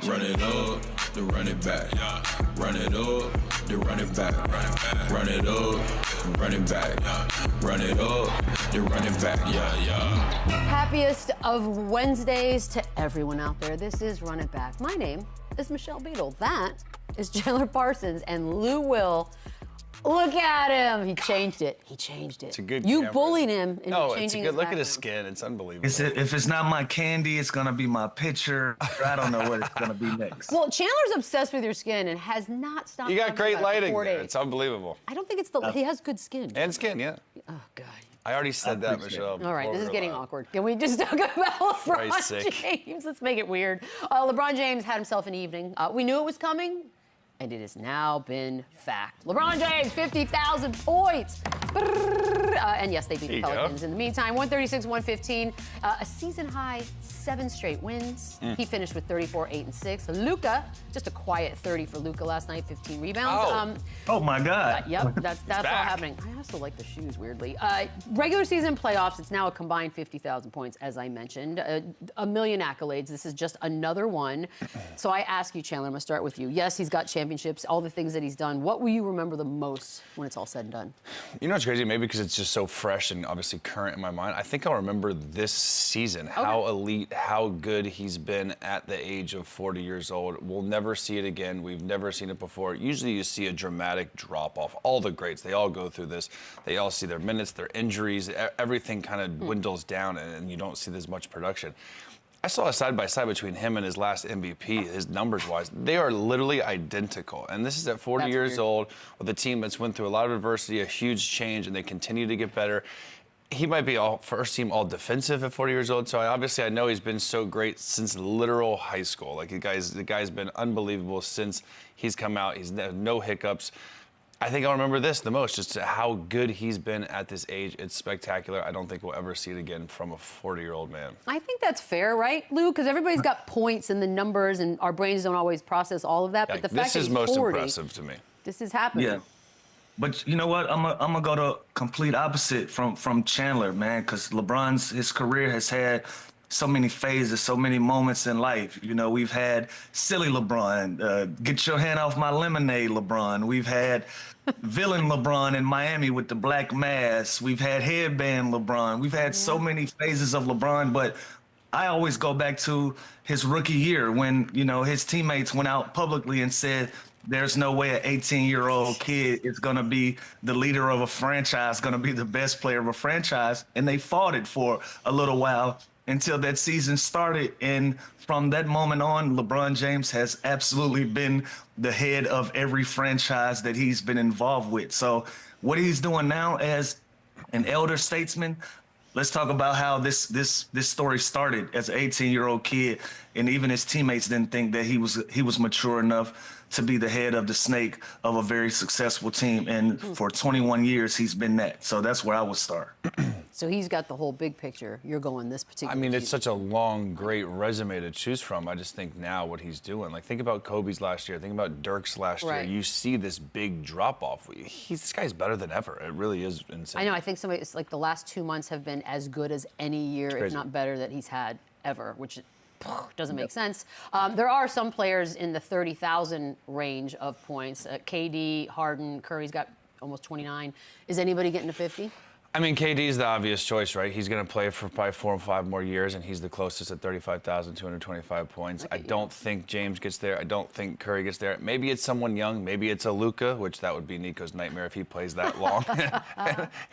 Run it up, then run it back. Run it up, then run it back. Run it up, run it back. Run it up, then run it back. Happiest of Wednesdays to everyone out there. This is Run It Back. My name is Michelle Beadle. That is Chandler Parsons, and Lou Will. Look at him. He changed it. He changed it. It's a good You camera. bullied him into No, changing it's a his good look at background. his skin. It's unbelievable. If it's not my candy, it's gonna be my picture. I don't know what it's gonna be next. Well, Chandler's obsessed with your skin and has not stopped. You got talking great about it for lighting 4 there. days. It's unbelievable. I don't think it's the. He has good skin. And skin, yeah. Oh God. I already said that, appreciate Michelle. All right, before this is we were getting live. awkward. Can we just talk about Christ's LeBron sake. James? Let's make it weird. LeBron James had himself an evening. We knew it was coming, and it has now been fact. LeBron James, 50,000 points. And yes, they beat the There you go. Pelicans. In the meantime, 136-115, a season high 7 straight wins. He finished with 34, 8, and 6. LUKA, just a quiet 30 for LUKA last night, 15 rebounds. Oh my God. Yep, that's all back. happening. I also like the shoes, weirdly. Regular season playoffs, it's now a combined 50,000 points, as I mentioned. A million accolades. This is just another one. So I ask you, Chandler, I'm going to start with you. Yes, he's got championships, all the things that he's done. What will you remember the most when it's all said and done? You know what's crazy? Maybe because it's just so fresh and obviously current in my mind. I think I'll remember this season, how elite, how good he's been at the age of 40 years old. We'll never see it again. We've never seen it before. Usually you see a dramatic drop off. All the greats, they all go through this. They all see their minutes, their injuries, everything kind of dwindles down and you don't see this much production. I saw a side-by-side between him and his last MVP, his numbers-wise. They are literally identical. And this is at 40 That's years weird. old with a team that's went through a lot of adversity, a huge change, and they continue to get better. He might be all first team all defensive at 40 years old. So I know he's been so great since literal high school. Like the guy's been unbelievable since he's come out. He's had no hiccups. I think I'll remember this the most, just how good he's been at this age. It's spectacular. I don't think we'll ever see it again from a 40-year-old man. I think that's fair, right, Lou? Because everybody's got points and the numbers, and our brains don't always process all of that. But the fact This that is he's most 40, impressive to me. this is happening. Yeah. But you know what? I'm gonna go to complete opposite from Chandler, man, because his career has had so many phases, so many moments in life. You know, we've had silly LeBron, get your hand off my lemonade LeBron. We've had villain LeBron in Miami with the black mask. We've had headband LeBron. We've had so many phases of LeBron, but I always go back to his rookie year when, you know, his teammates went out publicly and said, there's no way an 18-year-old kid is going to be the leader of a franchise, going to be the best player of a franchise. And they fought it for a little while until that season started. And from that moment on, LeBron James has absolutely been the head of every franchise that he's been involved with. So what he's doing now as an elder statesman, let's talk about how this story started as an 18-year-old kid, and even his teammates didn't think that he was mature enough to be the head of the snake of a very successful team. And for 21 years, he's been that. So that's where I would start. So he's got the whole big picture. You're going this particular. I mean, it's such a long, great resume to choose from. I just think now what he's doing. Like, think about Kobe's last year. Think about Dirk's last year. Right. You see this big drop-off. This guy's better than ever. It really is insane. I know. I think it's like the last 2 months have been as good as any year, if crazy. not better, that he's had ever, which doesn't make sense. There are some players in the 30,000 range of points. KD, Harden, Curry's got almost 29. Is anybody getting to 50? I mean, KD's the obvious choice, right? He's going to play for probably 4 or 5 more years, and he's the closest at 35,225 points. I don't think James gets there. I don't think Curry gets there. Maybe it's someone young. Maybe it's a LUKA, which that would be Nico's nightmare if he plays that long.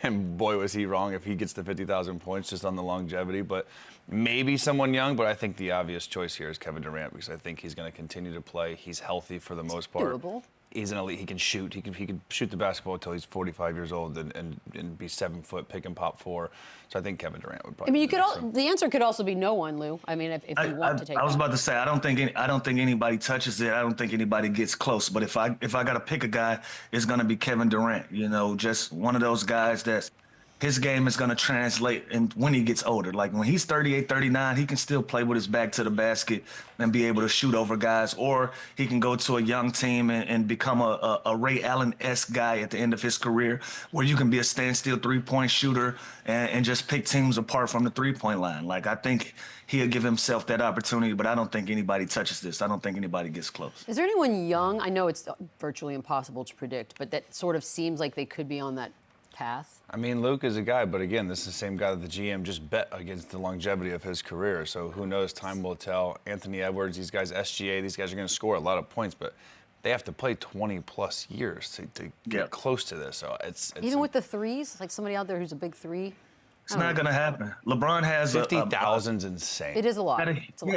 And boy, was he wrong if he gets to 50,000 points just on the longevity. But maybe someone young, but I think the obvious choice here is Kevin Durant, because I think he's going to continue to play. He's healthy for the most part. Doable. He's an elite. He can shoot. He can shoot the basketball until he's 45 years old and be 7 foot, pick and pop 4. So I think Kevin Durant would probably. I mean, the answer could also be no one, Lou. I mean, if you want to take. I was about to say I don't think anybody touches it. I don't think anybody gets close. But if I got to pick a guy, it's going to be Kevin Durant. You know, just one of those guys that's his game is going to translate and when he gets older. Like when he's 38, 39, he can still play with his back to the basket and be able to shoot over guys, or he can go to a young team and become a Ray Allen-esque guy at the end of his career, where you can be a standstill three-point shooter and just pick teams apart from the three-point line. Like, I think he'll give himself that opportunity, but I don't think anybody touches this. I don't think anybody gets close. Is there anyone young? I know it's virtually impossible to predict, but that sort of seems like they could be on that path. I mean, Luke is a guy, but again, this is the same guy that the GM just bet against the longevity of his career. So who knows? Time will tell. Anthony Edwards, these guys, SGA, these guys are going to score a lot of points, but they have to play 20-plus years to get close to this. So it's even with the threes, like somebody out there who's a big three. It's not going to happen. LeBron has 50,000's insane. It is a lot.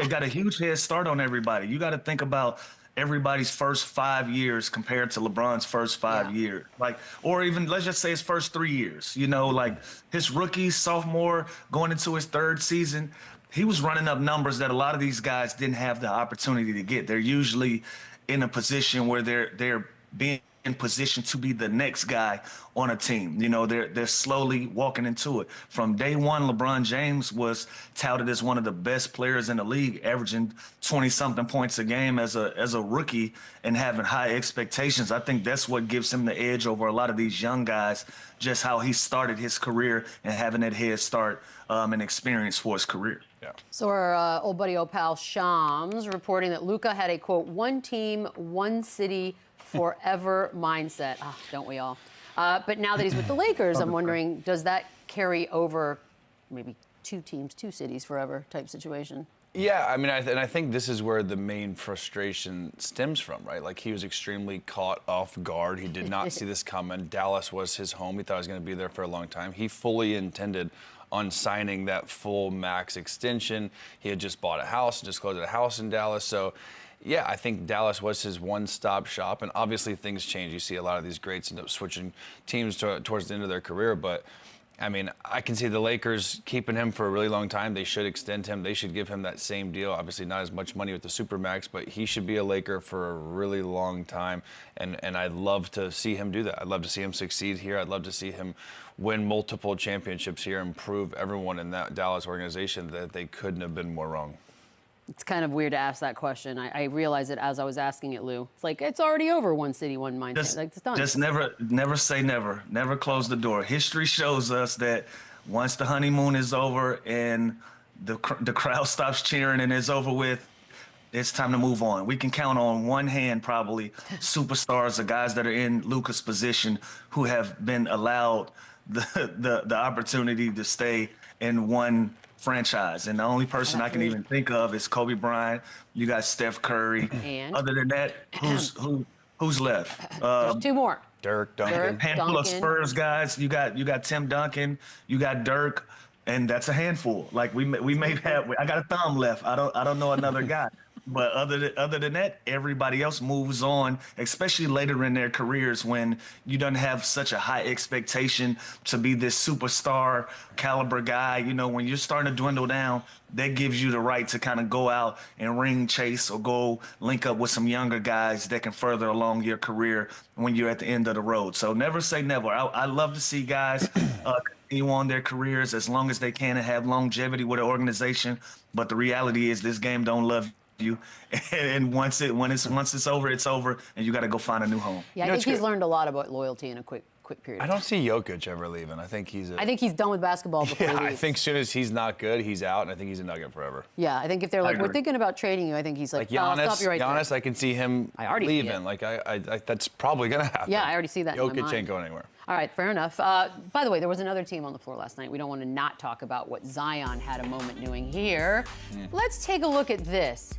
Got a huge head start on everybody. You got to think about everybody's first 5 years compared to LeBron's first 5 years. Like, or even let's just say his first 3 years, you know, like his rookie, sophomore, going into his third season, he was running up numbers that a lot of these guys didn't have the opportunity to get. They're usually in a position where they're being in position to be the next guy on a team. You know, they're slowly walking into it. From day one, LeBron James was touted as one of the best players in the league, averaging 20-something points a game as a rookie and having high expectations. I think that's what gives him the edge over a lot of these young guys, just how he started his career and having that head start and experience for his career. Yeah. So our old buddy, old pal Shams, reporting that LUKA had a, quote, one team, one city, forever mindset. Oh, don't we all? But now that he's with the Lakers, I'm wondering, does that carry over maybe two teams, two cities forever type situation? Yeah, I mean, and I think this is where the main frustration stems from, right? Like, he was extremely caught off guard. He did not see this coming. Dallas was his home. He thought he was going to be there for a long time. He fully intended on signing that full max extension. He had just bought a house, just closed a house in Dallas. So, yeah, I think Dallas was his one-stop shop, and obviously things change. You see a lot of these greats end up switching teams towards the end of their career, but I mean, I can see the Lakers keeping him for a really long time. They should extend him. They should give him that same deal. Obviously not as much money with the Supermax, but he should be a Laker for a really long time, and I'd love to see him do that. I'd love to see him succeed here. I'd love to see him win multiple championships here and prove everyone in that Dallas organization that they couldn't have been more wrong. It's kind of weird to ask that question. I realized it as I was asking it, Lou. It's like, it's already over, one city, one mindset. Like, it's done. Just never say never. Never close the door. History shows us that once the honeymoon is over and the crowd stops cheering and it's over with, it's time to move on. We can count on one hand probably superstars, the guys that are in LUKA's position who have been allowed the opportunity to stay in one franchise, and the only person I can even think of is Kobe Bryant. You got Steph Curry. And other than that, who's left? there's two more. Dirk, Duncan. Handful of Spurs guys. You got Tim Duncan. You got Dirk, and that's a handful. Like we may have. I got a thumb left. I don't know another guy. But other than that, everybody else moves on, especially later in their careers when you don't have such a high expectation to be this superstar caliber guy. You know, when you're starting to dwindle down, that gives you the right to kind of go out and ring chase or go link up with some younger guys that can further along your career when you're at the end of the road. So never say never. I love to see guys continue on their careers as long as they can and have longevity with an organization. But the reality is this game don't love you, and once it's over, it's over, and you got to go find a new home. Yeah, I think he's learned a lot about loyalty in a quick period. I don't see Jokic ever leaving. I think he's done with basketball before he leaves. I think as soon as he's not good, he's out, and I think he's a Nugget forever. Yeah, I think if they're like, we're thinking about trading you, I think he's like, Giannis, I'll stop you right Giannis, there. I can see him leaving. Like I that's probably gonna happen. Yeah, I already see that. Jokic ain't going anywhere. All right, fair enough. By the way, there was another team on the floor last night. We don't want to not talk about what Zion had a moment doing here. Let's take a look at this.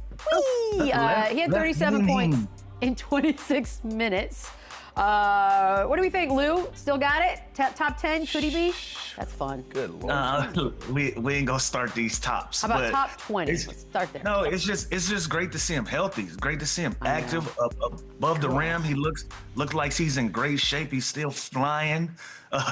He had 37 points in 26 minutes. What do we think, Lou? Still got it? Top 10? Could he be? That's fun. Good Lord. We ain't gonna start these tops. How about top 20? Let's start there. No, it's just great to see him healthy. It's great to see him active, above the rim. He looks like he's in great shape. He's still flying,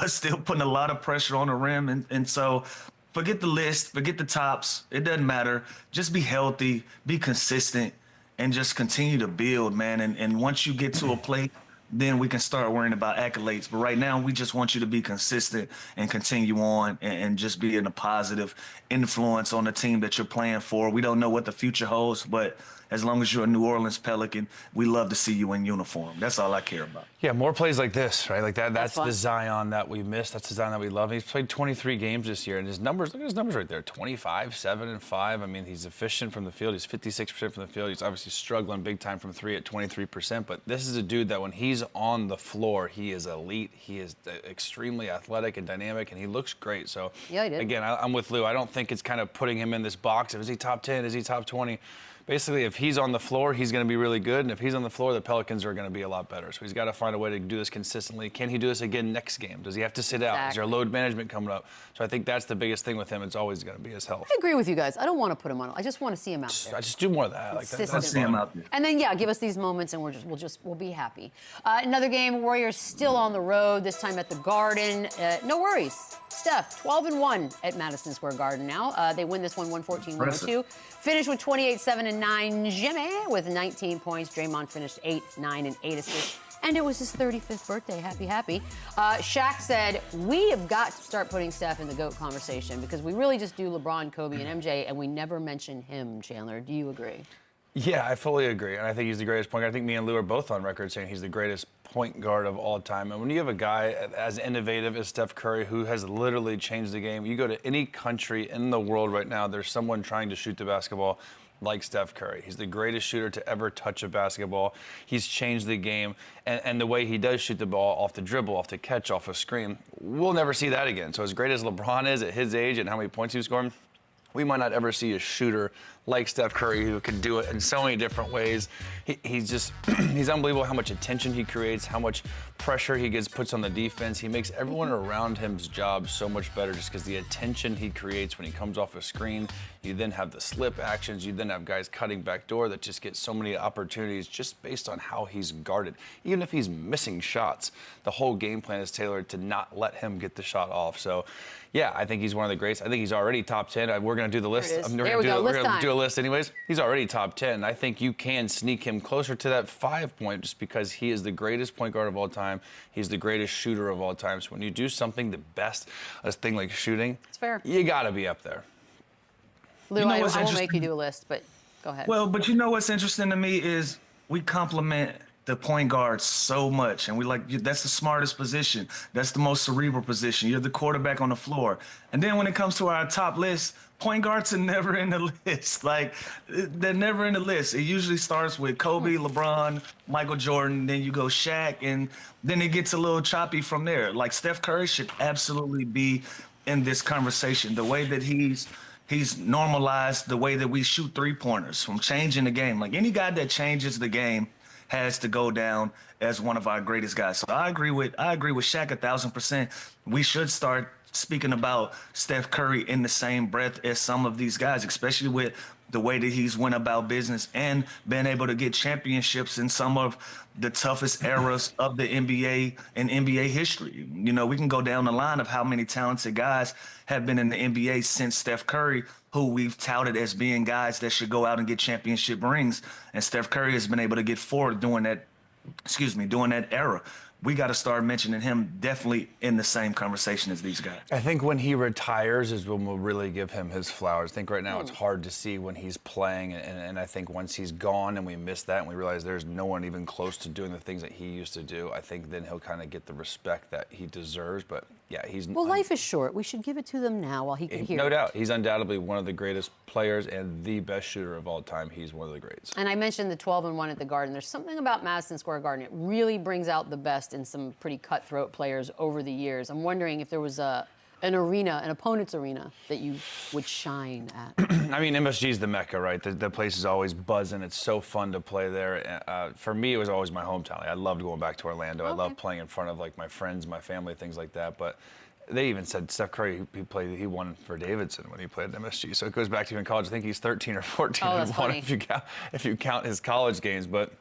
still putting a lot of pressure on the rim, and so. Forget the list, forget the tops. It doesn't matter. Just be healthy, be consistent, and just continue to build, man. And once you get to a place then we can start worrying about accolades. But right now, we just want you to be consistent and continue on and just be in a positive influence on the team that you're playing for. We don't know what the future holds, but as long as you're a New Orleans Pelican, we love to see you in uniform. That's all I care about. Yeah, more plays like this, right? Like that's the Zion that we missed. That's the Zion that we love. He's played 23 games this year, and his numbers, look at his numbers right there, 25, 7, and 5. I mean, he's efficient from the field. He's 56% from the field. He's obviously struggling big time from 3 at 23%, but this is a dude that when he's on the floor, he is elite. He is extremely athletic and dynamic, and he looks great. So, yeah, he did. Again, I'm with Lou. I don't think it's kind of putting him in this box of, is he top 10, is he top 20? Basically, if he's on the floor, he's going to be really good. And if he's on the floor, the Pelicans are going to be a lot better. So he's got to find a way to do this consistently. Can he do this again next game? Does he have to sit out? Is there load management coming up? So I think that's the biggest thing with him. It's always going to be his health. I agree with you guys. I don't want to put him on. I just want to see him out there. I just do more of that. Like that. Let's see him out there. And then, yeah, give us these moments, and we'll be happy. Another game, Warriors still on the road, this time at the Garden. No worries. Steph, 12-1 at Madison Square Garden now. They win this one 114-102. Finished with 28, 7, and 9. Jimmy with 19 points. Draymond finished 8, 9, and 8 assists. And it was his 35th birthday. Happy. Shaq said, we have got to start putting Steph in the GOAT conversation because we really just do LeBron, Kobe, and MJ, and we never mention him, Chandler. Do you agree? Yeah, I fully agree. And I think he's the greatest point guard. I think me and Lou are both on record saying he's the greatest point guard of all time. And when you have a guy as innovative as Steph Curry, who has literally changed the game, you go to any country in the world right now, there's someone trying to shoot the basketball like Steph Curry. He's the greatest shooter to ever touch a basketball. He's changed the game. And the way he does shoot the ball off the dribble, off the catch, off a screen, we'll never see that again. So as great as LeBron is at his age and how many points he was scoring, we might not ever see a shooter like Steph Curry who can do it in so many different ways. He's just, he's unbelievable how much attention he creates, how much pressure he puts on the defense. He makes everyone around him's job so much better just because the attention he creates when he comes off a screen. You then have the slip actions. You then have guys cutting back door that just get so many opportunities just based on how he's guarded. Even if he's missing shots, the whole game plan is tailored to not let him get the shot off. So, yeah, I think he's one of the greats. I think he's already top 10. We're going to do the list. There we go. We're going to do a list anyways. He's already top 10. I think you can sneak him closer to that 5 point just because he is the greatest point guard of all time. He's the greatest shooter of all time. So when you do something the best, a thing like shooting, it's fair. You got to be up there. Lou, I won't make you do a list, but go ahead. Well, but you know what's interesting to me is we compliment the point guard so much, and we like, that's the smartest position. That's the most cerebral position. You're the quarterback on the floor. And then when it comes to our top list, point guards are never in the list. Like, they're never in the list. It usually starts with Kobe, LeBron, Michael Jordan, then you go Shaq, and then it gets a little choppy from there. Like, Steph Curry should absolutely be in this conversation. The way that he's normalized the way that we shoot three-pointers from changing the game. Like, any guy that changes the game has to go down as one of our greatest guys. So I agree with Shaq 1,000%. We should start speaking about Steph Curry in the same breath as some of these guys, especially with the way that he's went about business and been able to get championships in some of the toughest eras of the NBA and NBA history. You know, we can go down the line of how many talented guys have been in the NBA since Steph Curry, who we've touted as being guys that should go out and get championship rings. And Steph Curry has been able to get 4 during that era. We got to start mentioning him definitely in the same conversation as these guys. I think when he retires is when we'll really give him his flowers. I think right now it's hard to see when he's playing, and I think once he's gone and we miss that and we realize there's no one even close to doing the things that he used to do, I think then he'll kind of get the respect that he deserves. But yeah, he's... Well, life is short. We should give it to them now while he can hear. No doubt. He's undoubtedly one of the greatest players and the best shooter of all time. He's one of the greats. And I mentioned the 12-1 at the Garden. There's something about Madison Square Garden. It really brings out the best in some pretty cutthroat players over the years. I'm wondering if there was an opponent's arena that you would shine at. I mean, MSG's the Mecca, right? The place is always buzzing. It's so fun to play there. For me, it was always my hometown. I loved going back to Orlando. Okay. I loved playing in front of like my friends, my family, things like that. But they even said Steph Curry, he won for Davidson when he played at MSG. So it goes back to in college. I think he's 13 or 14 and won if you count his college games. But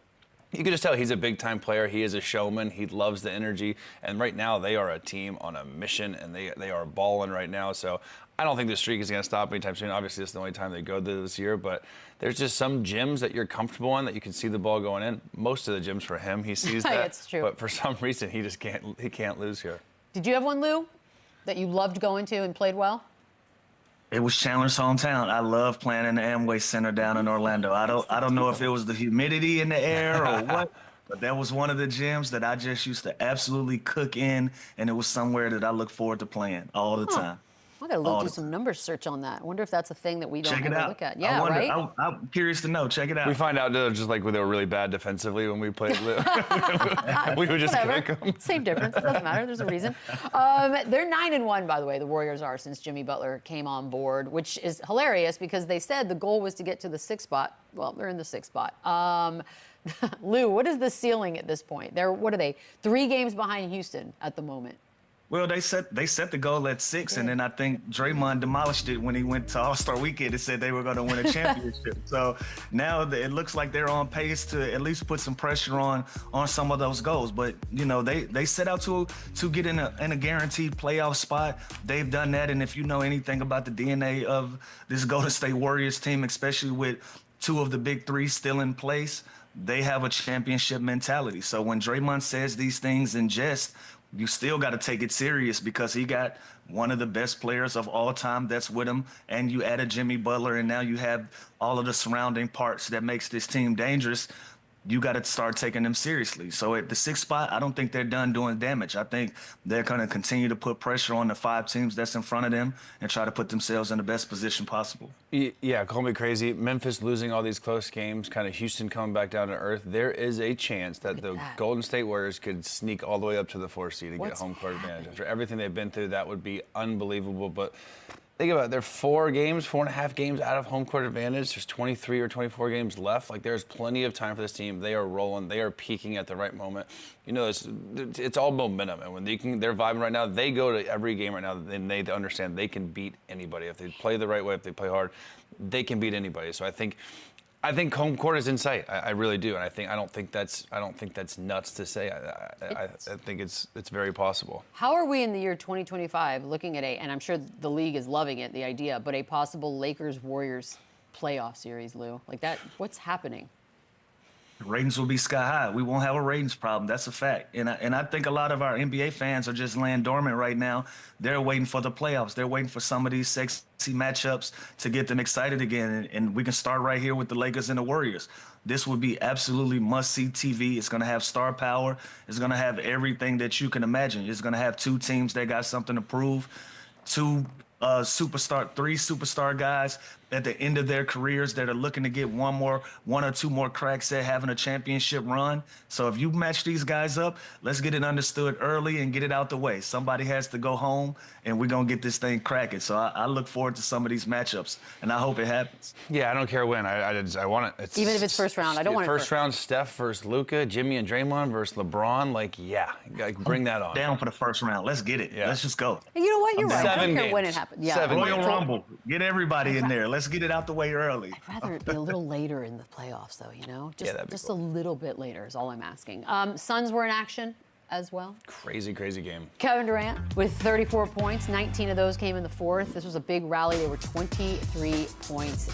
you can just tell he's a big-time player. He is a showman. He loves the energy. And right now, they are a team on a mission, and they are balling right now. So I don't think the streak is going to stop anytime soon. Obviously, this is the only time they go there this year, but there's just some gyms that you're comfortable in that you can see the ball going in. Most of the gyms for him, he sees that. It's true. But for some reason, he just can't lose here. Did you have one, Lou, that you loved going to and played well? It was Chandler's hometown. I love playing in the Amway Center down in Orlando. I don't know if it was the humidity in the air or what, but that was one of the gyms that I just used to absolutely cook in, and it was somewhere that I look forward to playing all the time. I gotta do some numbers search on that. I wonder if that's a thing that we don't ever look at. Yeah, right? I'm curious to know. Check it out. We find out just like they were really bad defensively when we played. We would just cook them. Same difference. It doesn't matter. There's a reason. They're 9-1, by the way. The Warriors are since Jimmy Butler came on board, which is hilarious because they said the goal was to get to the 6th spot. Well, they're in the 6th spot. Lou, what is the ceiling at this point? What are they? 3 games behind Houston at the moment. Well, they set the goal at 6, and then I think Draymond demolished it when he went to All-Star Weekend and said they were going to win a championship. So now it looks like they're on pace to at least put some pressure on some of those goals. But you know, they set out to get in a guaranteed playoff spot. They've done that, and if you know anything about the DNA of this Golden State Warriors team, especially with 2 of the big 3 still in place, they have a championship mentality. So when Draymond says these things in jest, you still got to take it serious because he got one of the best players of all time that's with him, and you added Jimmy Butler, and now you have all of the surrounding parts that makes this team dangerous. You got to start taking them seriously. So at the 6th spot, I don't think they're done doing damage. I think they're going to continue to put pressure on the 5 teams that's in front of them and try to put themselves in the best position possible. Yeah, call me crazy. Memphis losing all these close games, kind of Houston coming back down to earth. There is a chance that the Golden State Warriors could sneak all the way up to the 4th seed and get home court advantage. After everything they've been through, that would be unbelievable. But think about it. They're 4.5 games out of home court advantage. There's 23 or 24 games left. Like, there's plenty of time for this team. They are rolling. They are peaking at the right moment. You know, it's all momentum. And when they're vibing right now, they go to every game right now, and they understand they can beat anybody. If they play the right way, if they play hard, they can beat anybody. So I think home court is in sight. I really do, and I don't think that's nuts to say. I think it's very possible. How are we in the year 2025 looking at and I'm sure the league is loving it, the idea, but a possible Lakers-Warriors playoff series, Lou? Like that, what's happening? Ratings will be sky high. We won't have a ratings problem. That's a fact. And I think a lot of our NBA fans are just laying dormant right now. They're waiting for the playoffs. They're waiting for some of these sexy matchups to get them excited again. And we can start right here with the Lakers and the Warriors. This would be absolutely must-see TV. It's going to have star power. It's going to have everything that you can imagine. It's going to have 2 teams that got something to prove, 3 superstar guys at the end of their careers that are looking to get one or two more cracks at having a championship run. So if you match these guys up, let's get it understood early and get it out the way. Somebody has to go home, and we're going to get this thing cracking. So I look forward to some of these matchups, and I hope it happens. Yeah, I don't care when. I want it. Even if it's first round, I don't want it. First round, Steph versus LUKA, Jimmy and Draymond versus LeBron. Like, yeah, bring that on. Down for the first round. Let's get it. Yeah. Let's just go. You know what? You're right. I don't care games. when it happens. Yeah. 7 Royal games. Rumble. Get everybody in there. Let's get it out the way early. I'd rather it be a little later in the playoffs, though, you know? Just cool. A little bit later is all I'm asking. Suns were in action as well. Crazy game. Kevin Durant with 34 points. 19 of those came in the 4th. This was a big rally. They were 23 points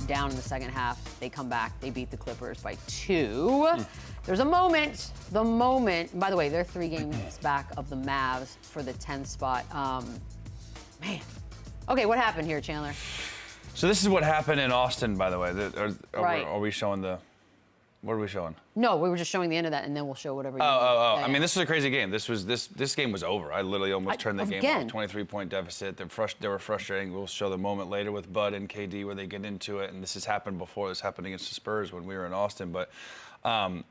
down in the second half. They come back. They beat the Clippers by 2. There's a moment. By the way, they're 3 games back of the Mavs for the 10th spot. Man. Okay, what happened here, Chandler? So this is what happened in Austin, by the way. Right. Are we showing what are we showing? No, we were just showing the end of that, and then we'll show whatever. Oh. I mean, this was a crazy game. This game was over. I literally almost turned the game off. 23-point deficit. They were frustrating. We'll show the moment later with Bud and KD where they get into it, and this has happened before. This happened against the Spurs when we were in Austin. But I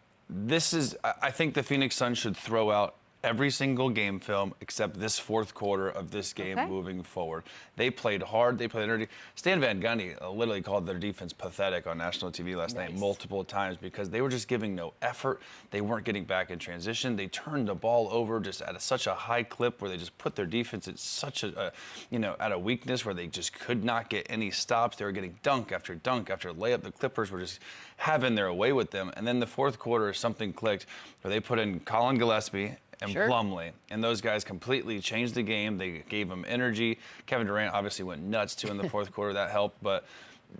think the Phoenix Suns should throw out every single game film except this 4th quarter of this game moving forward. They played hard. They played energy. Stan Van Gundy literally called their defense pathetic on national TV last night multiple times because they were just giving no effort. They weren't getting back in transition. They turned the ball over just at such a high clip where they just put their defense at such at a weakness where they just could not get any stops. They were getting dunk after layup. The Clippers were just having their way with them. And then the 4th quarter, something clicked where they put in Colin Gillespie and Sure. Plumlee. And those guys completely changed the game. They gave them energy. Kevin Durant obviously went nuts, too, in the fourth quarter. That helped. But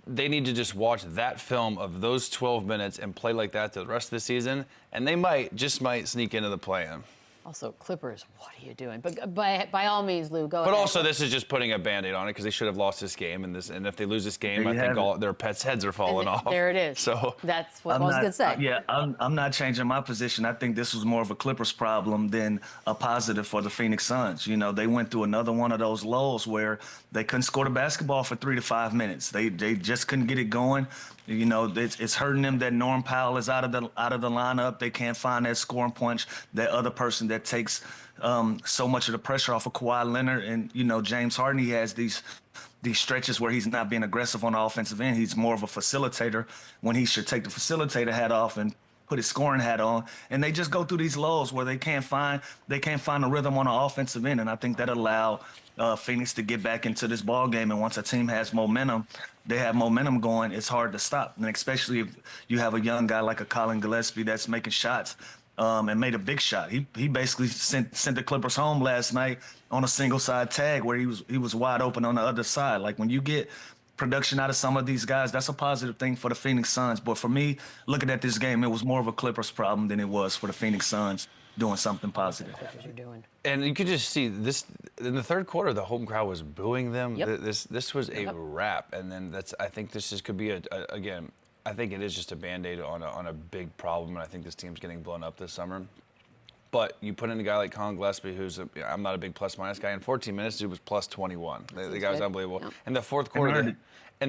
they need to just watch that film of those 12 minutes and play like that the rest of the season, and they might sneak into the play-in. Also, Clippers, what are you doing? But by all means, Lou, go ahead. But also, this is just putting a Band-Aid on it because they should have lost this game. And if they lose this game, I think all their pets' heads are falling off. There it is. So that's what I was going to say. Yeah, I'm not changing my position. I think this was more of a Clippers problem than a positive for the Phoenix Suns. You know, they went through another one of those lulls where they couldn't score the basketball for 3 to 5 minutes. They just couldn't get it going. You know, it's hurting them that Norm Powell is out of the lineup. They can't find that scoring punch, that other person that takes so much of the pressure off of Kawhi Leonard. And, you know, James Harden, he has these stretches where he's not being aggressive on the offensive end. He's more of a facilitator when he should take the facilitator hat off and put his scoring hat on. And they just go through these lulls where they can't find a rhythm on the offensive end. And I think that allowed Phoenix to get back into this ball game. And once a team has momentum, they have momentum going, it's hard to stop. And especially if you have a young guy like a Colin Gillespie that's making shots and made a big shot. He basically sent the Clippers home last night on a single side tag where he was wide open on the other side. Like, when you get production out of some of these guys, that's a positive thing for the Phoenix Suns. But for me, looking at this game, it was more of a Clippers problem than it was for the Phoenix Suns doing something positive. Clippers are doing. And you could just see this in the third quarter. The home crowd was booing them. Yep. This was a wrap. And then I think this could be again. I think it is just a Band-Aid on a big problem. And I think this team's getting blown up this summer. But you put in a guy like Colin Gillespie, I'm not a big plus-minus guy. In 14 minutes, he was plus 21. The guy was unbelievable. Yep. In the fourth quarter,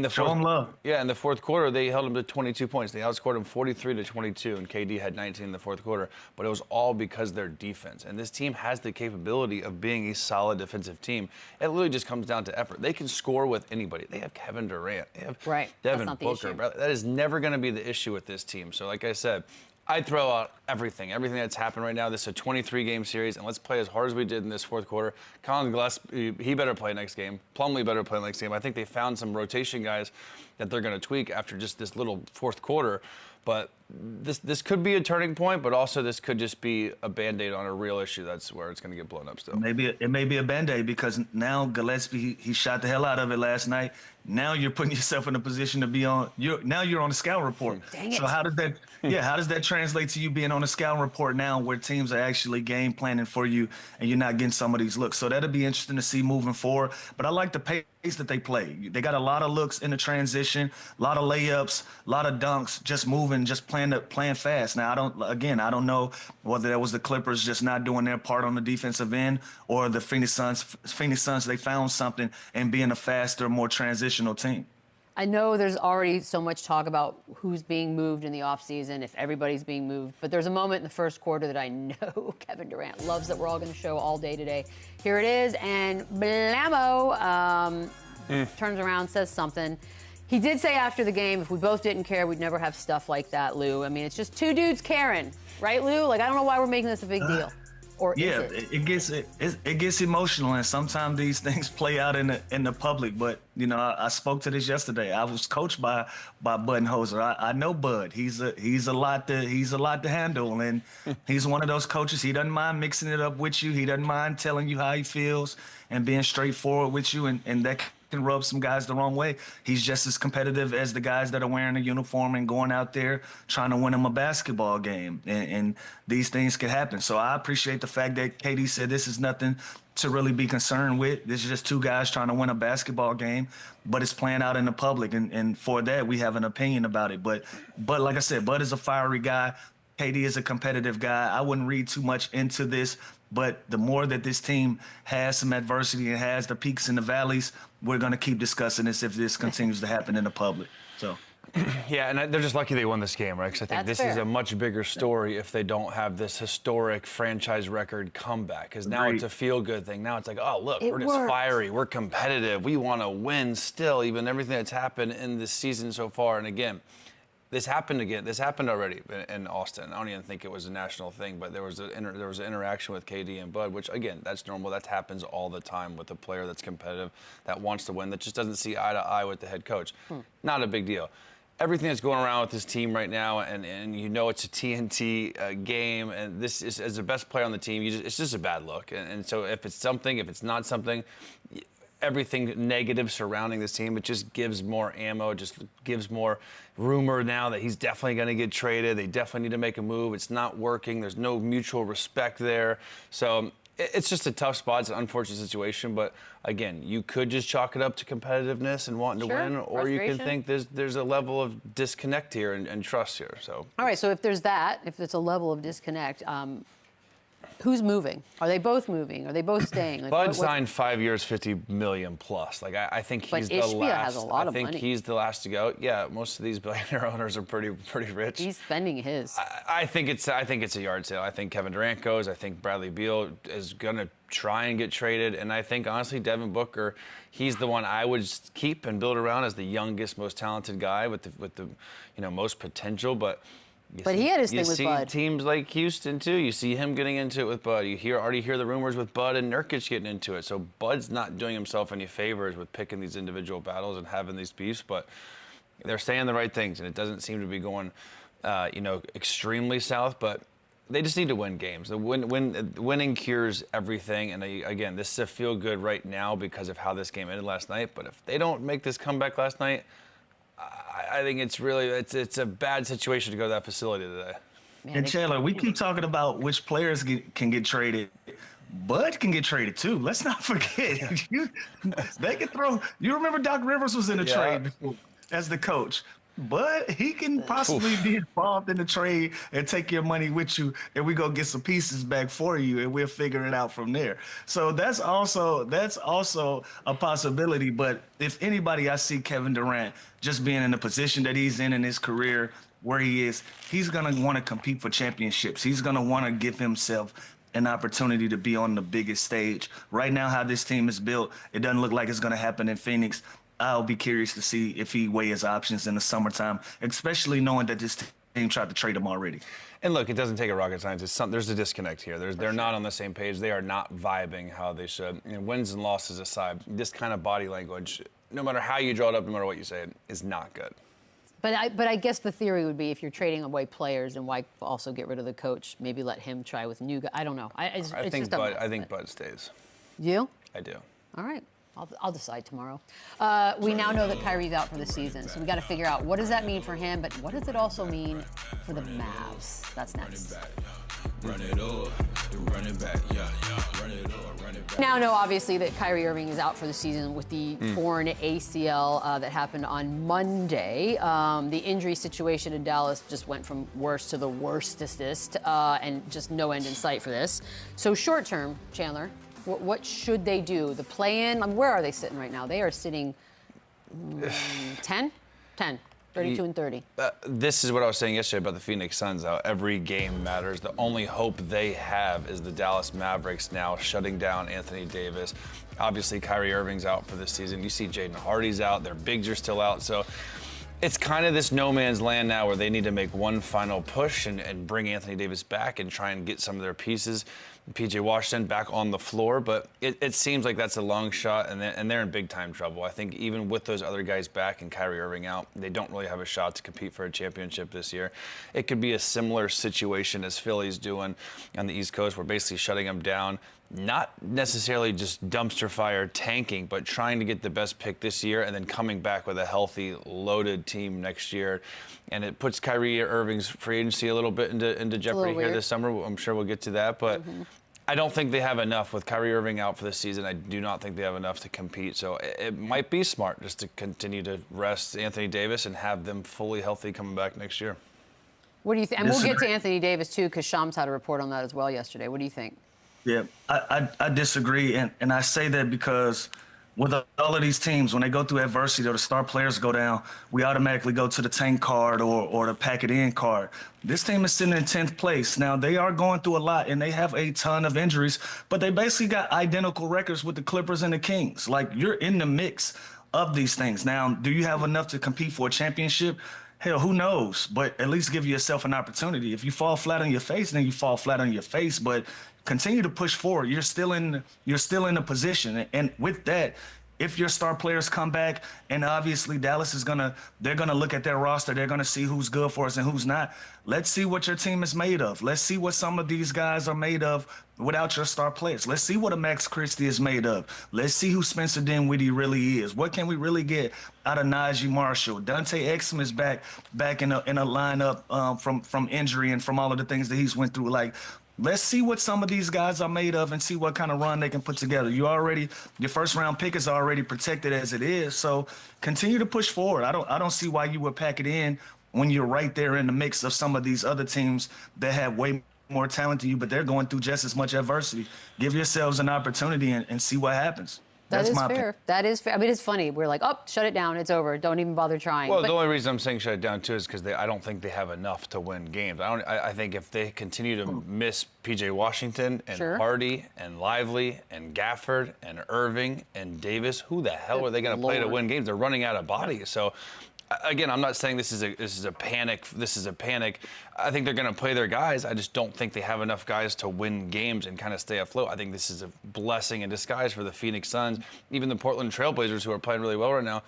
show him love. Yeah, in the fourth quarter, they held him to 22 points. They outscored him 43-22, and KD had 19 in the fourth quarter. But it was all because of their defense. And this team has the capability of being a solid defensive team. It literally just comes down to effort. They can score with anybody. They have Kevin Durant. They have Devin Booker. That is never going to be the issue with this team. So, like I said, I'd throw out everything that's happened right now. This is a 23-game series, and let's play as hard as we did in this fourth quarter. Colin Gillespie, he better play next game. Plumlee better play next game. I think they found some rotation guys that they're going to tweak after just this little fourth quarter. But this could be a turning point, but also this could just be a Band-Aid on a real issue. That's where it's going to get blown up still. It may be a Band-Aid because now Gillespie, he shot the hell out of it last night. Now you're putting yourself in a position to be on. Now you're on a scout report. Dang it. So how does that? Yeah, how does that translate to you being on a scout report now, where teams are actually game planning for you and you're not getting some of these looks? So that'll be interesting to see moving forward. But I like the pace that they play. They got a lot of looks in the transition, a lot of layups, a lot of dunks, just moving, just playing fast. Now I don't know whether that was the Clippers just not doing their part on the defensive end or the Phoenix Suns, they found something in being a faster, more transitional team. I know there's already so much talk about who's being moved in the offseason, if everybody's being moved, but there's a moment in the first quarter that I know Kevin Durant loves that we're all going to show all day today. Here it is, and Blamo turns around, says something. He did say after the game, if we both didn't care, we'd never have stuff like that, Lou. I mean, it's just two dudes caring, right, Lou? Like, I don't know why we're making this a big deal. Or yeah, is it gets emotional, and sometimes these things play out in the public. But you know, I spoke to this yesterday. I was coached by Budenholzer. I know Bud. He's a lot to handle, and he's one of those coaches. He doesn't mind mixing it up with you. He doesn't mind telling you how he feels and being straightforward with you, and that can rub some guys the wrong way. He's just as competitive as the guys that are wearing a uniform and going out there trying to win them a basketball game. And these things can happen. So I appreciate the fact that KD said this is nothing to really be concerned with. This is just two guys trying to win a basketball game, but it's playing out in the public. And for that, we have an opinion about it. But like I said, Bud is a fiery guy. KD is a competitive guy. I wouldn't read too much into this, but the more that this team has some adversity and has the peaks and the valleys, we're going to keep discussing this if this continues to happen in the public. So. Yeah, and they're just lucky they won this game, right? Because I think That's this is fair. a much bigger story if they don't have this historic franchise record comeback. Because now it's a feel-good thing. Now it's like, oh, look, we're just fiery. We're competitive. We want to win still, even everything that's happened in this season so far. And again, this happened again. This happened already in Austin. I don't even think it was a national thing, but there was an interaction with KD and Bud, which again, that's normal. That happens all the time with a player that's competitive, that wants to win, that just doesn't see eye to eye with the head coach. Not a big deal. everything that's going around with this team right now, and you know it's a TNT game, and this is as the best player on the team, it's just a bad look. And so if it's something, if it's not something, everything negative surrounding this team, it just gives more ammo, just gives more rumor now that he's definitely going to get traded. They definitely need to make a move. It's not working. There's no mutual respect there. So it's just a tough spot. It's an unfortunate situation, but again, you could just chalk it up to competitiveness and wanting to win, or you can think there's a level of disconnect here and trust here. So all right, so if there's that, if it's a level of disconnect, who's moving? Are they both moving? Are they both staying? Like, Bud signed 5 years, $50 million plus. Like I think he's the last. Has a lot of money. I think he's the last to go. Yeah, most of these billionaire owners are pretty rich. He's spending his. I think it's a yard sale. I think Kevin Durant goes. I think Bradley Beal is gonna try and get traded, and I think honestly Devin Booker, he's the one I would keep and build around as the youngest, most talented guy with the most potential, but. He had his thing with Bud. You see teams like Houston, too. You see him getting into it with Bud. You already hear the rumors with Bud and Nurkic getting into it. So Bud's not doing himself any favors with picking these individual battles and having these beefs, but they're saying the right things, and it doesn't seem to be going, extremely south, but they just need to win games. Winning cures everything, and again, this is a feel-good right now because of how this game ended last night, but if they don't make this comeback last night, I think it's a bad situation to go to that facility today. Man, and Chandler, we keep talking about which players can get traded. Bud can get traded too. Let's not forget. They can throw. You remember Doc Rivers was in the trade before as the coach. But he can possibly be involved in the trade and take your money with you, and we go get some pieces back for you, and we'll figure it out from there. So that's also a possibility. But if anybody, I see Kevin Durant just being in the position that he's in his career, where he is, he's gonna want to compete for championships. He's gonna want to give himself an opportunity to be on the biggest stage. Right now, how this team is built, it doesn't look like it's gonna happen in Phoenix. I'll be curious to see if he weighs his options in the summertime, especially knowing that this team tried to trade him already. And look, it doesn't take a rocket scientist. There's a disconnect here. They're not on the same page. They are not vibing how they should. Wins and losses aside, this kind of body language, no matter how you draw it up, no matter what you say, is not good. But I guess the theory would be if you're trading away players, and why also get rid of the coach? Maybe let him try with new guys. I don't know. I think Bud stays. You? I do. All right. I'll decide tomorrow. We now know that Kyrie's out for the season, so we got to figure out what does that mean for him, but what does it also mean for the Mavs? That's next. Run it up, run it back, run it up, run it back. Now know obviously that Kyrie Irving is out for the season with the torn ACL that happened on Monday. The injury situation in Dallas just went from worst to the worstest, and just no end in sight for this. So short term, Chandler, what should they do? The play-in, where are they sitting right now? They are sitting 10, 32 and 30. This is what I was saying yesterday about the Phoenix Suns, how every game matters. The only hope they have is the Dallas Mavericks now shutting down Anthony Davis. Obviously, Kyrie Irving's out for this season. You see Jaden Hardy's out. Their bigs are still out. So it's kind of this no man's land now where they need to make one final push and bring Anthony Davis back and try and get some of their pieces. PJ Washington back on the floor, but it seems like that's a long shot, and they're in big time trouble. I think even with those other guys back and Kyrie Irving out, they don't really have a shot to compete for a championship this year. It could be a similar situation as Philly's doing on the East Coast. We're basically shutting them down, not necessarily just dumpster fire tanking, but trying to get the best pick this year and then coming back with a healthy, loaded team next year. And it puts Kyrie Irving's free agency a little bit into jeopardy here this summer. I'm sure we'll get to that, but I don't think they have enough. With Kyrie Irving out for the season, I do not think they have enough to compete. So it might be smart just to continue to rest Anthony Davis and have them fully healthy coming back next year. What do you think? And we'll get to Anthony Davis, too, because Shams had a report on that as well yesterday. What do you think? Yeah, I disagree, and I say that because with all of these teams, when they go through adversity or the star players go down, we automatically go to the tank card or the pack it in card. This team is sitting in 10th place. Now, they are going through a lot, and they have a ton of injuries, but they basically got identical records with the Clippers and the Kings. Like, you're in the mix of these things. Now, do you have enough to compete for a championship? Hell, who knows? But at least give yourself an opportunity. If you fall flat on your face, then you fall flat on your face. But continue to push forward. You're still in a position, and with that, if your star players come back, and obviously Dallas is they're gonna look at their roster, they're gonna see who's good for us and who's not. Let's see what your team is made of. Let's see what some of these guys are made of without your star players. Let's see what a Max Christie is made of. Let's see who Spencer Dinwiddie really is. What can we really get out of Najee Marshall? Dante Exum is back in a lineup from injury and from all of the things that he's went through. Like, let's see what some of these guys are made of and see what kind of run they can put together. Your first round pick is already protected as it is. So continue to push forward. I don't see why you would pack it in when you're right there in the mix of some of these other teams that have way more talent than you, but they're going through just as much adversity. Give yourselves an opportunity and see what happens. That's my fair. That is fair. I mean, it's funny. We're like, oh, shut it down. It's over. Don't even bother trying. Well, the only reason I'm saying shut it down, too, is because I don't think they have enough to win games. I think if they continue to miss P.J. Washington and Hardy and Lively and Gafford and Irving and Davis, who the hell are they going to play to win games? They're running out of bodies. So, again, I'm not saying this is a panic. I think they're going to play their guys. I just don't think they have enough guys to win games and kind of stay afloat. I think this is a blessing in disguise for the Phoenix Suns, even the Portland Trailblazers, who are playing really well right now.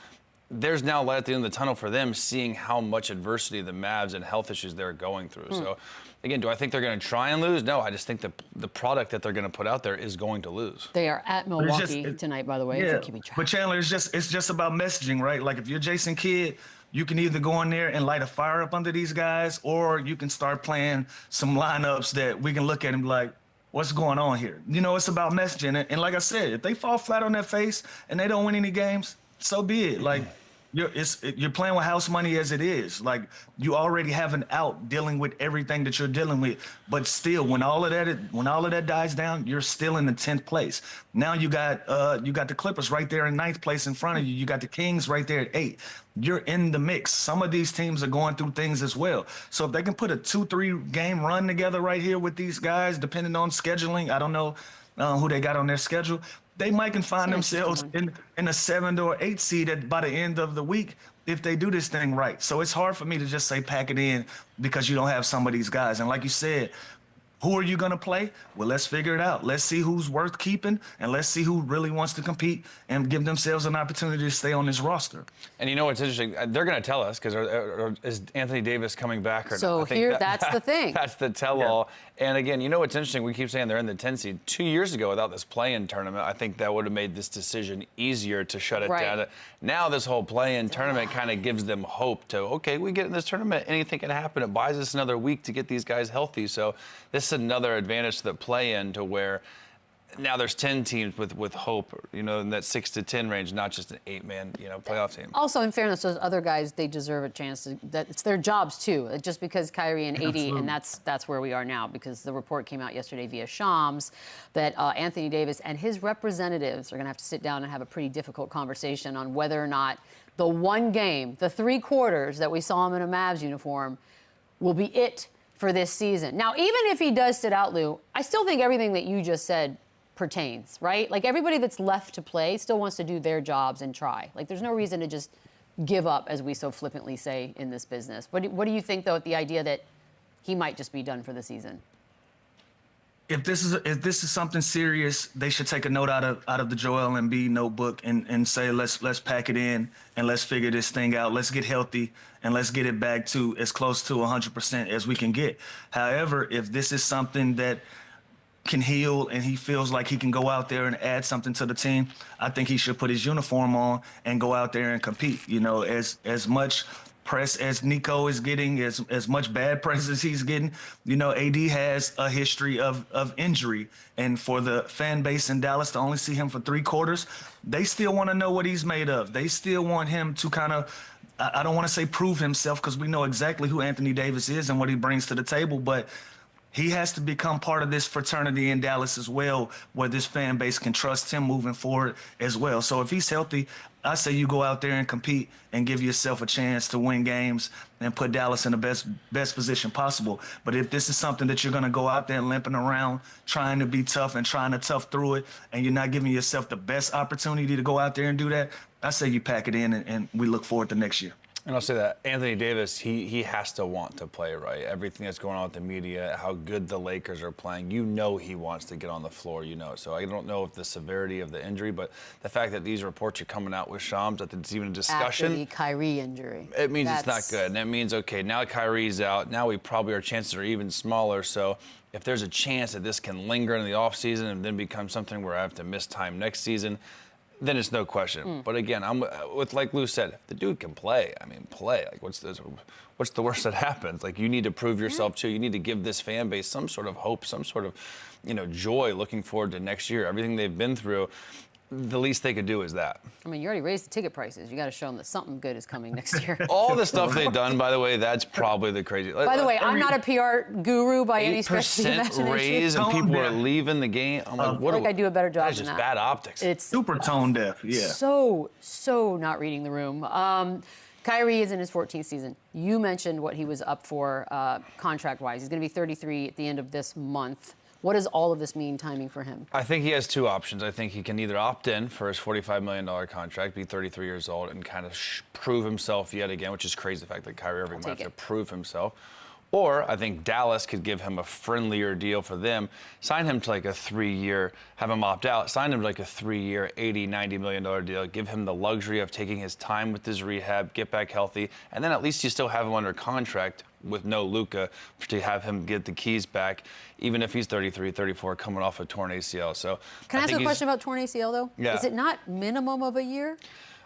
There's now light at the end of the tunnel for them, seeing how much adversity the Mavs and health issues they're going through. So, again, do I think they're going to try and lose? No, I just think the product that they're going to put out there is going to lose. They are at Milwaukee tonight, by the way. Yeah, but Chandler, it's just about messaging, right? Like, if you're Jason Kidd, you can either go in there and light a fire up under these guys, or you can start playing some lineups that we can look at and be like, what's going on here? You know, it's about messaging. And like I said, if they fall flat on their face and they don't win any games, so be it. Like, you're playing with house money as it is. Like, you already have an out dealing with everything that you're dealing with. But still, when all of that dies down, you're still in the 10th place. Now you got the Clippers right there in 9th place in front of you. You got the Kings right there at 8. You're in the mix. Some of these teams are going through things as well. So if they can put a 2-3 game run together right here with these guys, depending on scheduling, I don't know who they got on their schedule, they might can find themselves in a 7 or 8 seed by the end of the week if they do this thing right. So it's hard for me to just say pack it in because you don't have some of these guys. And like you said, who are you going to play? Well, let's figure it out. Let's see who's worth keeping, and let's see who really wants to compete and give themselves an opportunity to stay on this roster. And you know what's interesting? They're going to tell us, because is Anthony Davis coming back or not? So that's the thing. That's the tell-all. Yeah. And again, you know what's interesting? We keep saying they're in the 10 seed. 2 years ago, without this play-in tournament, I think that would have made this decision easier to shut it down. Now this whole play-in tournament kind of gives them hope to, okay, we get in this tournament, anything can happen. It buys us another week to get these guys healthy. So this is another advantage to the play-in, to where now there's 10 teams with hope, you know, in that 6 to 10 range, not just an 8-man, you know, playoff team. Also, in fairness, those other guys, they deserve a chance to, that it's their jobs too. Just because KYRIE and AD, and that's where we are now, because the report came out yesterday via Shams that Anthony Davis and his representatives are going to have to sit down and have a pretty difficult conversation on whether or not the one game, the 3 quarters that we saw him in a Mavs uniform, will be it for this season. Now, even if he does sit out, Lou, I still think everything that you just said pertains, right? Like, everybody that's left to play still wants to do their jobs and try. Like, there's no reason to just give up, as we so flippantly say in this business. What do you think, though, at the idea that he might just be done for the season? If this is something serious, they should take a note out of the Joel Embiid notebook and say, let's pack it in and let's figure this thing out. Let's get healthy and let's get it back to as close to 100% as we can get. However, if this is something that can heal and he feels like he can go out there and add something to the team, I think he should put his uniform on and go out there and compete. You know, as much press as Nico is getting, as much bad press as he's getting, you know, AD has a history of injury. And for the fan base in Dallas to only see him for 3 quarters, they still want to know what he's made of. They still want him to kind of, I don't want to say prove himself, because we know exactly who Anthony Davis is and what he brings to the table, but he has to become part of this fraternity in Dallas as well, where this fan base can trust him moving forward as well. So if he's healthy, I say you go out there and compete and give yourself a chance to win games and put Dallas in the best position possible. But if this is something that you're going to go out there limping around, trying to be tough and trying to tough through it, and you're not giving yourself the best opportunity to go out there and do that, I say you pack it in and we look forward to next year. And I'll say that Anthony Davis, he has to want to play, right? Everything that's going on with the media, how good the Lakers are playing, you know he wants to get on the floor, you know. So I don't know if the severity of the injury, but the fact that these reports are coming out with Shams, that it's even a discussion. After the Kyrie injury. It means it's not good. And it means, okay, now Kyrie's out. Now our chances are even smaller. So if there's a chance that this can linger in the offseason and then become something where I have to miss time next season, then it's no question. But again, I'm with, like Lou said, if the dude can play, I mean, play. Like, what's the worst that happens? Like, you need to prove yourself too. You need to give this fan base some sort of hope, some sort of, joy looking forward to next year. Everything they've been through, the least they could do is that. I mean, you already raised the ticket prices. You got to show them that something good is coming next year. All the stuff they've done, by the way, that's probably the crazy. By the way, I'm not a PR guru by any stretch of the 8% imagination. raise and people are leaving the game. I'm like, what? I do a better job That's than just that. bad optics. It's Super tone deaf, yeah. so not reading the room. Kyrie is in his 14th season. You mentioned what he was up for contract-wise. He's going to be 33 at the end of this month. What does all of this mean timing for him? I think he has two options. I think he can either opt in for his $45 million contract, be 33 years old, and kind of prove himself yet again, which is crazy, the fact that Kyrie Irving might have to prove himself. Or I think Dallas could give him a friendlier deal for them, sign him to like a 3-year, have him opt out, sign him to like a 3-year, $80, $90 million deal, give him the luxury of taking his time with his rehab, get back healthy, and then at least you still have him under contract with no LUKA to have him get the keys back, even if he's 33, 34, coming off a torn ACL. So Can I ask a question about torn ACL, though? Yeah. Is it not minimum of a year?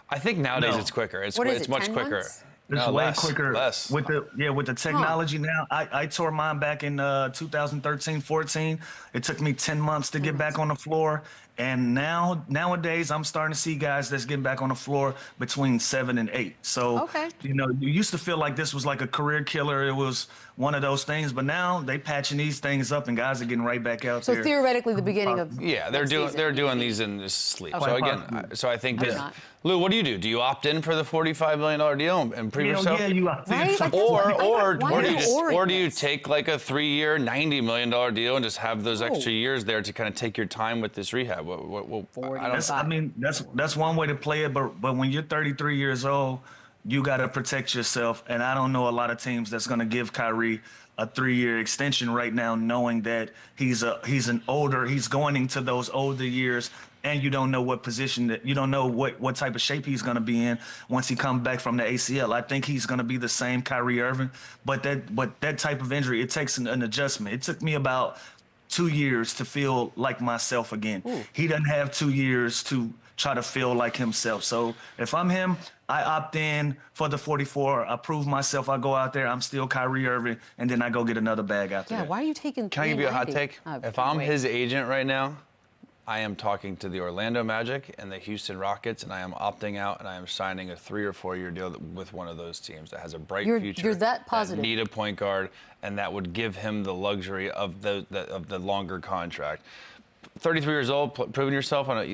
I think nowadays it's quicker. It's much 10 quicker. months? It's No, way less, quicker less. with the technology now. I tore mine back in 2013-14. It took me 10 months to get back on the floor, and nowadays I'm starting to see guys that's getting back on the floor between 7 and 8. So you used to feel like this was like a career killer. It was one of those things, but now they patching these things up, and guys are getting right back out there. So theoretically, the beginning of they're doing these in this sleep. So again, I think that. Lou, what do? Do you opt in for the $45 million deal and prove yourself? Yeah, you opt in. Right? Or do you take like a 3-year, $90 million deal and just have those extra years there to kind of take your time with this rehab? That's one way to play it, but when you're 33 years old, you got to protect yourself. And I don't know a lot of teams that's going to give Kyrie a 3-year extension right now, knowing that he's going into those older years, and you don't know what position you don't know what type of shape he's going to be in once he comes back from the ACL. I think he's going to be the same Kyrie Irving, but that type of injury, it takes an adjustment. It took me about 2 years to feel like myself again. Ooh. He doesn't have 2 years to try to feel like himself. So if I'm him, I opt in for the 44. I prove myself. I go out there. I'm still Kyrie Irving, and then I go get another bag after that. Yeah, why are you taking? Can I give you a hot take? If I'm his agent right now, I am talking to the Orlando Magic and the Houston Rockets, and I am opting out, and I am signing a 3 or 4 year deal with one of those teams that has a bright future. You're that positive. That need a point guard, and that would give him the luxury of the longer contract. 33 years old, proving yourself on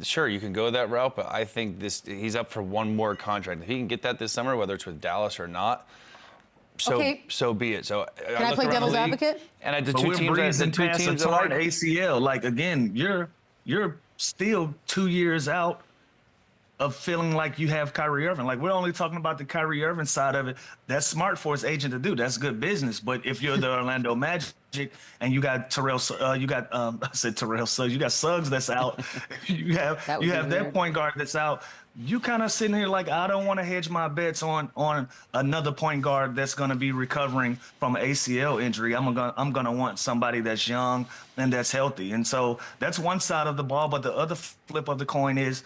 sure, you can go that route, but I think he's up for one more contract. If he can get that this summer, whether it's with Dallas or not, so be it. So can I play devil's advocate? And the two teams are like ACL. Like again, you're still 2 years out of feeling like you have Kyrie Irving. Like, we're only talking about the Kyrie Irving side of it. That's smart for his agent to do. That's good business. But if you're the Orlando Magic and you got Suggs that's out, you have that point guard that's out, you kind of sitting here like, I don't want to hedge my bets on another point guard that's going to be recovering from an ACL injury. I'm gonna want somebody that's young and that's healthy. And so that's one side of the ball. But the other flip of the coin is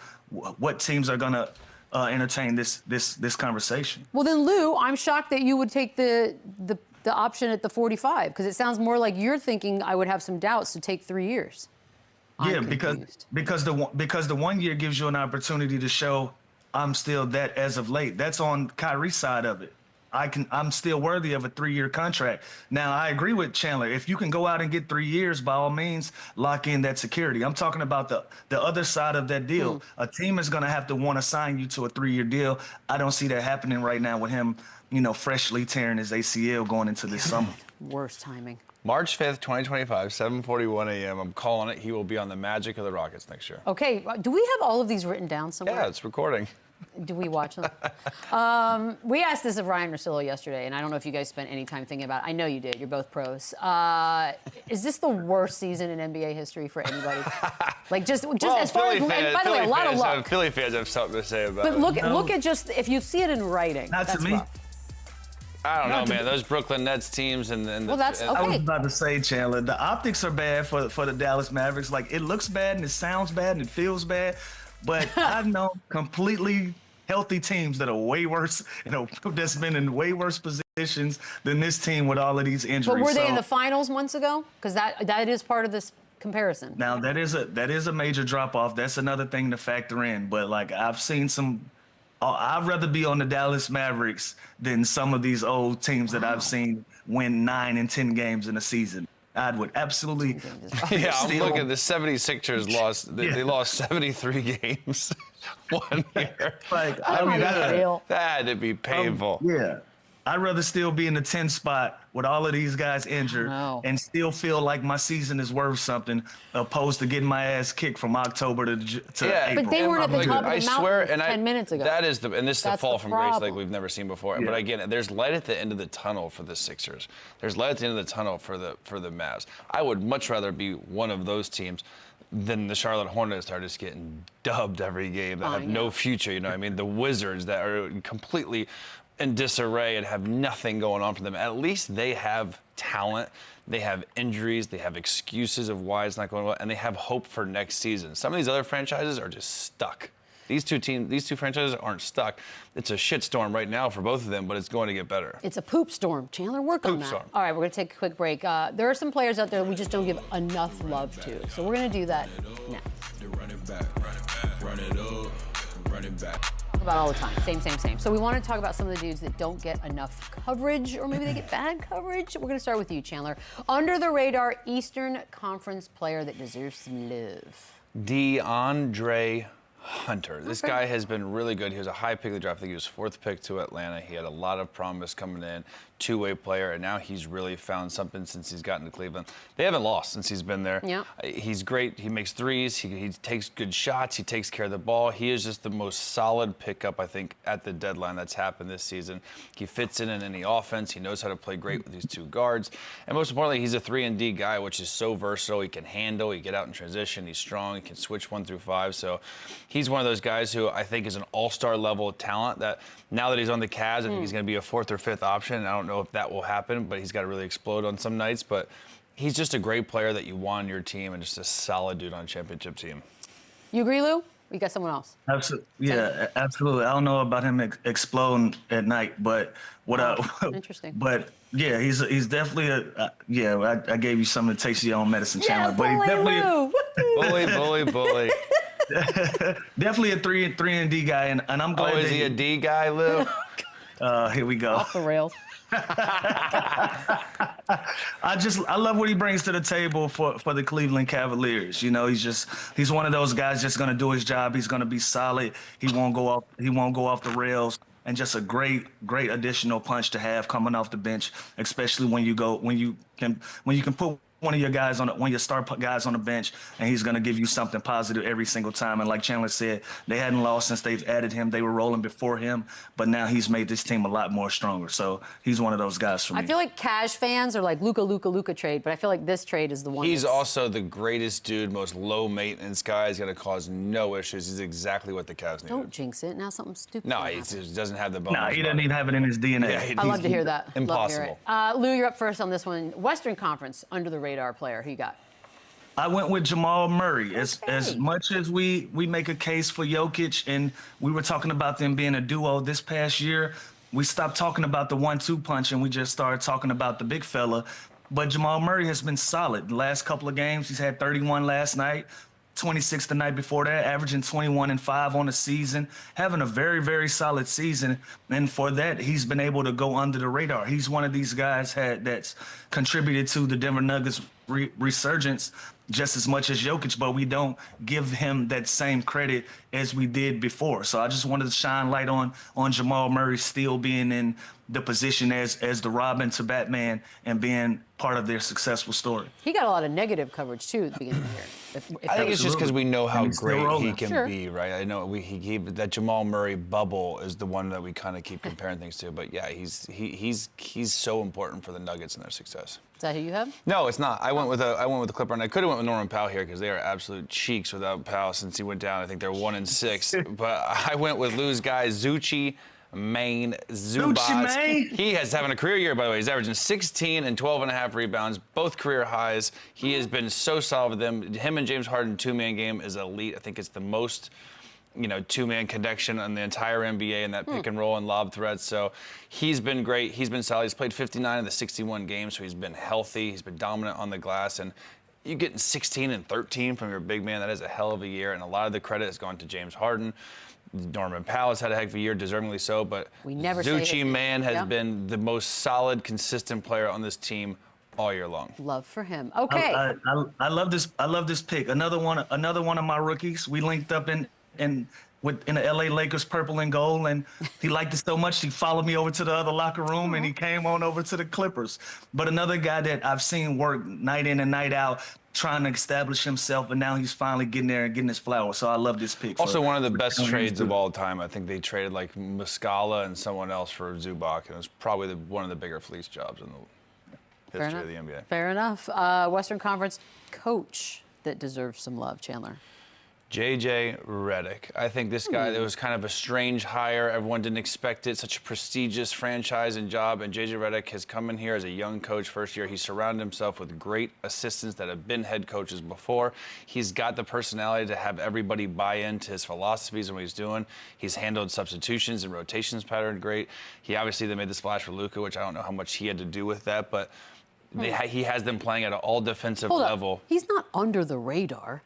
what teams are going to entertain this conversation. Well, then, Lou, I'm shocked that you would take the option at the 45, because it sounds more like you're thinking I would have some doubts to take 3 years. Yeah, because the 1 year gives you an opportunity to show I'm still that as of late. That's on Kyrie's side of it. I'm still worthy of a 3-year contract. Now, I agree with Chandler. If you can go out and get 3 years, by all means, lock in that security. I'm talking about the other side of that deal. A team is going to have to want to sign you to a 3-year deal. I don't see that happening right now with him, freshly tearing his ACL going into this summer. Worst timing. March 5th, 2025, 7:41 a.m. I'm calling it. He will be on the Magic of the Rockets next year. Okay. Do we have all of these written down somewhere? Yeah, it's recording. Do we watch them? We asked this of Ryan Russillo yesterday, and I don't know if you guys spent any time thinking about it. I know you did. You're both pros. Is this the worst season in NBA history for anybody? Like, just well, as far as, and by the way, a lot of luck. Philly fans have something to say about it. But look at just, if you see it in writing, Not that's to me. rough. I don't know, man. Those Brooklyn Nets teams and well, that's okay. I was about to say, Chandler, the optics are bad for the Dallas Mavericks. Like, it looks bad and it sounds bad and it feels bad, but I've known completely healthy teams that are way worse, that's been in way worse positions than this team with all of these injuries. But were they in the finals months ago? Because that is part of this comparison. Now that is a major drop off. That's another thing to factor in. But like I've seen some. I'd rather be on the Dallas Mavericks than some of these old teams that I've seen win 9 and 10 games in a season. I would absolutely. Yeah, I'm looking. The 76ers lost. They lost 73 games 1 year. Like, that had to be painful. Yeah. I'd rather still be in the 10 spot with all of these guys injured and still feel like my season is worth something, opposed to getting my ass kicked from October to April. But they weren't at the top of the mountain 10 minutes ago. That is this is the fall from grace like we've never seen before. Yeah. But again, there's light at the end of the tunnel for the Sixers. There's light at the end of the tunnel for the Mavs. I would much rather be one of those teams than the Charlotte Hornets that are just getting dubbed every game, that have no future. You know what I mean? The Wizards that are completely in disarray and have nothing going on for them. At least they have talent, they have injuries, they have excuses of why it's not going well, and they have hope for next season. Some of these other franchises are just stuck. These two franchises aren't stuck. It's a shitstorm right now for both of them, but it's going to get better. It's a poop storm. Chandler, work on that. Storm. All right, we're going to take a quick break. There are some players out there we just don't give enough love to, so we're going to do that next. Run it back, run it up, run it back. About all the time, same. So we want to talk about some of the dudes that don't get enough coverage, or maybe they get bad coverage. We're going to start with you, Chandler. Under the radar Eastern Conference player that deserves some love. DeAndre Hunter. This guy has been really good. He was a high pick of the draft. I think he was 4th pick to Atlanta. He had a lot of promise coming in, two-way player, and now he's really found something since he's gotten to Cleveland. They haven't lost since he's been there. Yeah. He's great. He makes threes. He takes good shots. He takes care of the ball. He is just the most solid pickup, I think, at the deadline that's happened this season. He fits in any offense. He knows how to play great with these two guards. And most importantly, he's a 3-and-D guy, which is so versatile. He can handle. He get out in transition. He's strong. He can switch 1 through 5. So he's one of those guys who I think is an all-star level talent that now that he's on the Cavs, I think he's going to be a 4th or 5th option. And I don't know if that will happen, but he's got to really explode on some nights. But he's just a great player that you want on your team and just a solid dude on a championship team. You agree, Lou? You got someone else? Absolutely. Yeah, absolutely. I don't know about him exploding at night, but interesting. But yeah, he's definitely I gave you something that takes your own medicine, Chandler. But he's definitely bully. Definitely a 3-and-D guy, and I'm glad. Oh, is he a D guy, Lou? Here we go. Off the rails. I love what he brings to the table for the Cleveland Cavaliers. You know, he's one of those guys just going to do his job. He's going to be solid. He won't go off the rails. And just a great additional punch to have coming off the bench, especially when you can put one of your star guys on the bench, and he's going to give you something positive every single time. And like Chandler said, they hadn't lost since they've added him. They were rolling before him, but now he's made this team a lot more stronger. So he's one of those guys for me. I feel like Cash fans are like LUKA trade, but I feel like this trade is the one. He's also the greatest dude, most low maintenance guy. He's going to cause no issues. He's exactly what the Cavs need. Don't jinx it. Now something stupid. No, he just doesn't have the bone. No, he doesn't even have it in his DNA. Yeah, I love to hear that. Impossible. Lou, you're up first on this one. Western Conference under the radar player. Who you got? I went with Jamal Murray. As much as we make a case for Jokic, and we were talking about them being a duo this past year, we stopped talking about the 1-2 punch and we just started talking about the big fella. But Jamal Murray has been solid. The last couple of games, he's had 31 last night, 26 the night before that, averaging 21 and 5 on the season, having a very, very solid season. And for that, he's been able to go under the radar. He's one of these guys that's contributed to the Denver Nuggets resurgence just as much as Jokic, but we don't give him that same credit as we did before. So I just wanted to shine light on Jamal Murray still being in the position as the Robin to Batman and being part of their successful story. He got a lot of negative coverage too at the beginning of the year. I think it's just because we know how great he can Sure. be, right? I know that Jamal Murray bubble is the one that we kind of keep comparing things to. But yeah, he's so important for the Nuggets and their success. Is that who you have? No, it's not. I went with a Clipper, and I could have went with Norman Powell here because they are absolute cheeks without Powell since he went down. I think they're 1-6. But I went with Lou's guy, Zubac. He has having a career year, by the way. He's averaging 16 and 12.5 rebounds, both career highs. He has been so solid with them. Him and James Harden two-man game is elite. I think it's the most, two-man connection on the entire NBA in that pick and roll and lob threats. So he's been great. He's been solid. He's played 59 of the 61 games, so he's been healthy. He's been dominant on the glass. And you getting 16 and 13 from your big man, that is a hell of a year. And a lot of the credit has gone to James Harden. Norman Powell has had a heck of a year, deservingly so, but Zucci Man has been the most solid, consistent player on this team all year long. Love for him. Okay. I love this. I love this pick. Another one of my rookies. We linked up in the LA Lakers purple and gold, and he liked it so much he followed me over to the other locker room and he came on over to the Clippers. But another guy that I've seen work night in and night out, trying to establish himself, and now he's finally getting there and getting his flowers. So I love this pick. Also, one of the best trades of all time. I think they traded like Muscala and someone else for Zubac, and it was probably one of the bigger fleece jobs in the history of the NBA. Fair enough. Western Conference coach that deserves some love, Chandler. JJ Redick. I think this guy, it was kind of a strange hire. Everyone didn't expect it. Such a prestigious franchise and job. And JJ Redick has come in here as a young coach first year. He's surrounded himself with great assistants that have been head coaches before. He's got the personality to have everybody buy into his philosophies and what he's doing. He's handled substitutions and rotations pattern great. They made the splash for LUKA, which I don't know how much he had to do with that, but he has them playing at an all defensive level. He's not under the radar.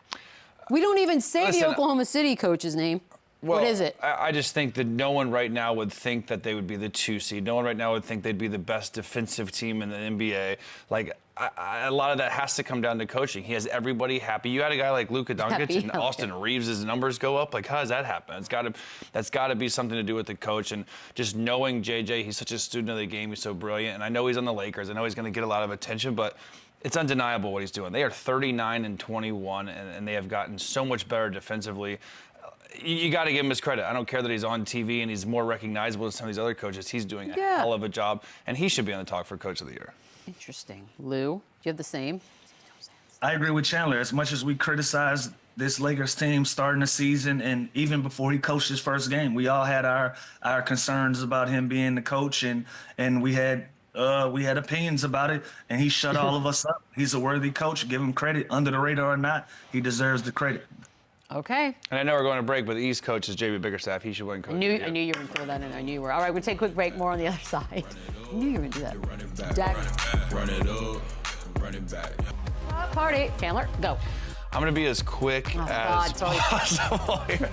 We don't even say the Oklahoma City coach's name. Well, what is it? I just think that no one right now would think that they would be the 2 seed. No one right now would think they'd be the best defensive team in the NBA. Like, a lot of that has to come down to coaching. He has everybody happy. You had a guy like Luka Doncic and Austin Reeves' numbers go up. Like, how does that happen? That's got to be something to do with the coach. And just knowing JJ, he's such a student of the game. He's so brilliant. And I know he's on the Lakers. I know he's going to get a lot of attention, but it's undeniable what he's doing. They are 39 and 21, and they have gotten so much better defensively. You got to give him his credit. I don't care that he's on TV and he's more recognizable than some of these other coaches. He's doing a hell of a job, and he should be on the talk for Coach of the Year. Interesting. Lou, do you have the same? I agree with Chandler. As much as we criticize this Lakers team starting the season and even before he coached his first game, we all had our concerns about him being the coach, and we had opinions about it, and he shut all of us up. He's a worthy coach. Give him credit. Under the radar or not, he deserves the credit. Okay. And I know we're going to break, but the East coach is JB Bickerstaff. He should win coach. I knew you were going to throw that in. I knew you were. All right, we'll take a quick break. More on the other side. I knew you were going to do that. Jack. Run it up, run it back. Party. Chandler, go. I'm going to be as quick as possible here.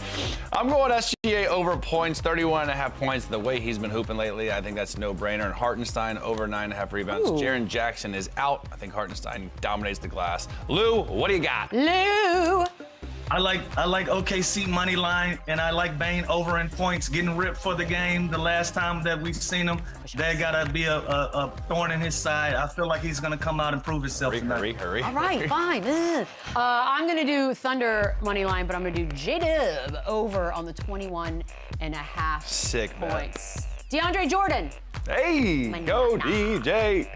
I'm going SGA over points, 31.5 points. The way he's been hooping lately, I think that's a no-brainer. And Hartenstein over 9.5 rebounds. Jaren Jackson is out. I think Hartenstein dominates the glass. Lou, what do you got? Lou! I like OKC money line, and I like Bane over in points, getting ripped for the game. The last time that we've seen him, that gotta be a thorn in his side. I feel like he's gonna come out and prove himself tonight. Hurry. All right, fine. I'm gonna do Thunder money line, but I'm gonna do J-Dub over on the 21.5 Sick, points. DeAndre Jordan. Hey, go DJ.